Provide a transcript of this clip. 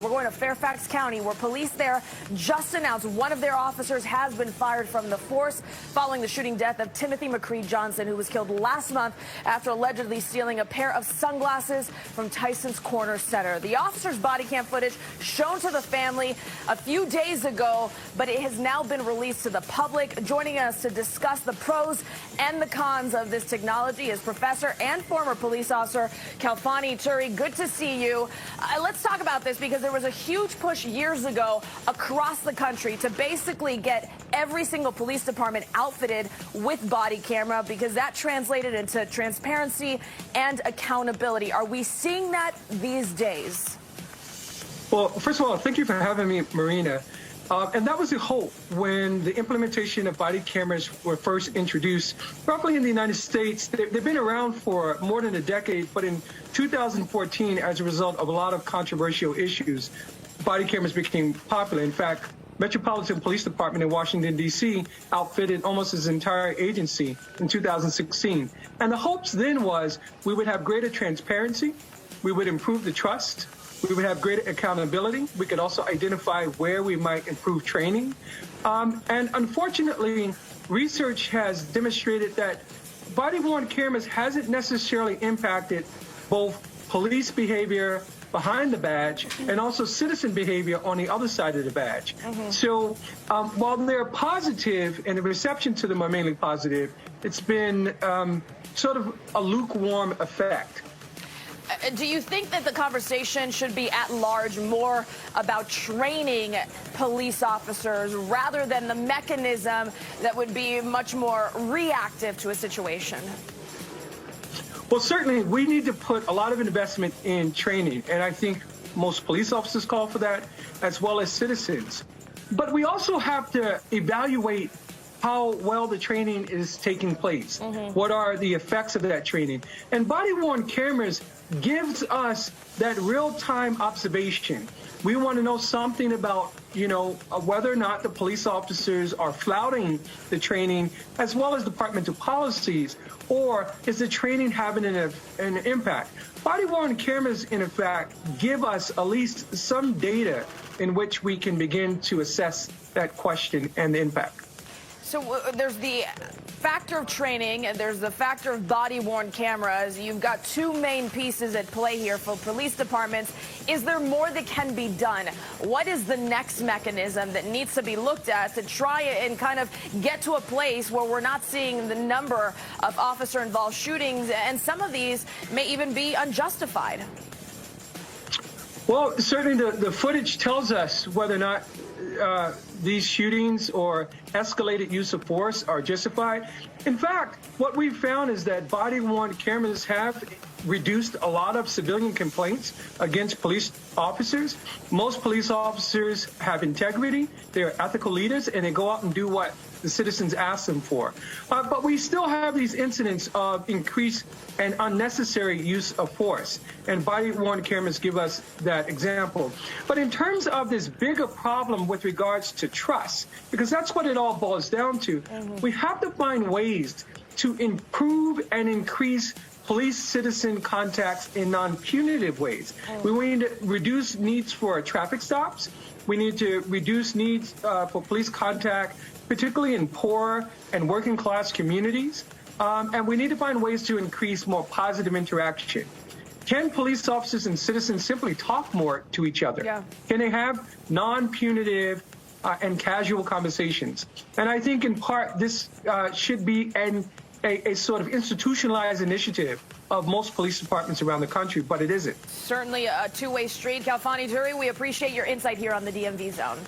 We're going to Fairfax County, where police there just announced one of their officers has been fired from the force following the shooting death of Timothy McCree Johnson, who was killed last month after allegedly stealing a pair of sunglasses from Tyson's Corner Center. The officer's body cam footage shown to the family a few days ago, but it has now been released to the public. Joining us to discuss the pros and the cons of this technology is Professor and former police officer Khalfani Turi. Good to see you. Let's talk about this, because there was a huge push years ago across the country to basically get every single police department outfitted with body camera, because that translated into transparency and accountability. Are we seeing that these days? Well, first of all, thank you for having me, Marina. And that was the hope when the implementation of body cameras were first introduced, roughly in the United States. They've been around for more than a decade, but in 2014, as a result of a lot of controversial issues, body cameras became popular. In fact, Metropolitan Police Department in Washington, D.C. outfitted almost its entire agency in 2016. And the hopes then was we would have greater transparency, we would improve the trust, we would have greater accountability. We could also identify where we might improve training. And unfortunately, research has demonstrated that body-worn cameras hasn't necessarily impacted both police behavior behind the badge and also citizen behavior on the other side of the badge. So while they're positive and the reception to them are mainly positive, it's been sort of a lukewarm effect. Do you think that the conversation should be at large more about training police officers rather than the mechanism that would be much more reactive to a situation? Well, certainly we need to put a lot of investment in training, and I think most police officers call for that, as well as citizens. But we also have to evaluate how well the training is taking place. What are the effects of that training? And body-worn cameras gives us that real-time observation. We want to know something about, whether or not the police officers are flouting the training as well as departmental policies, or is the training having an impact? Body-worn cameras, in fact, give us at least some data in which we can begin to assess that question and the impact. So there's the factor of training and there's the factor of body-worn cameras. You've got two main pieces at play here for police departments. Is there more that can be done? What is the next mechanism that needs to be looked at to try and kind of get to a place where we're not seeing the number of officer-involved shootings, and some of these may even be unjustified? Well, certainly the footage tells us whether or not these shootings or escalated use of force are justified. In fact, what we've found is that body-worn cameras have reduced a lot of civilian complaints against police officers. Most police officers have integrity, they're ethical leaders, and they go out and do what the citizens ask them for. But we still have these incidents of increased and unnecessary use of force, and body-worn cameras give us that example. But in terms of this bigger problem with regards to trust, because that's what it all boils down to, we have to find ways to improve and increase police-citizen contacts in non-punitive ways. We need to reduce needs for traffic stops. We need to reduce needs for police contact, particularly in poor and working-class communities. And we need to find ways to increase more positive interaction. Can police officers and citizens simply talk more to each other? Yeah. Can they have non-punitive and casual conversations? And I think in part this should be a sort of institutionalized initiative of most police departments around the country, but it isn't. Certainly a two-way street. Khalfani Turi, we appreciate your insight here on the DMV Zone.